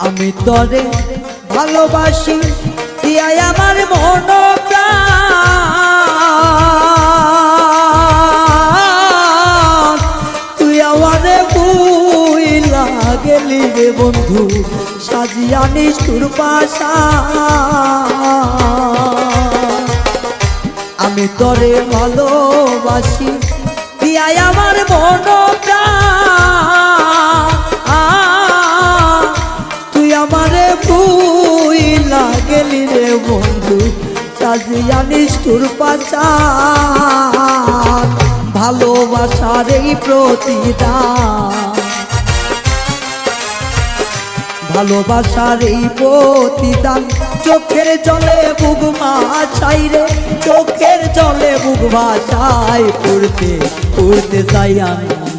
আমি তরে ভালোবাসি দিয়াই আমার মন প্রাণ, তুই আমারে ভুইলা গেলি রে বন্ধু সাজিয়া নিষ্ঠুর পাশা। আমি তরে ভালোবাসি দিয়াই আমার মন প্রাণ, তুই আমারে ভুইলা গেলি রে বন্ধু সাজিয়া নিষ্ঠুর পাশান। ভালোবাসার এই প্রতিদান, ভালোবাসার এই প্রতিদান, চোখের জলে বুক ভাসাই রে, চোখের জলে বুক ভাসাই, পড়তে পড়তে চাই আমি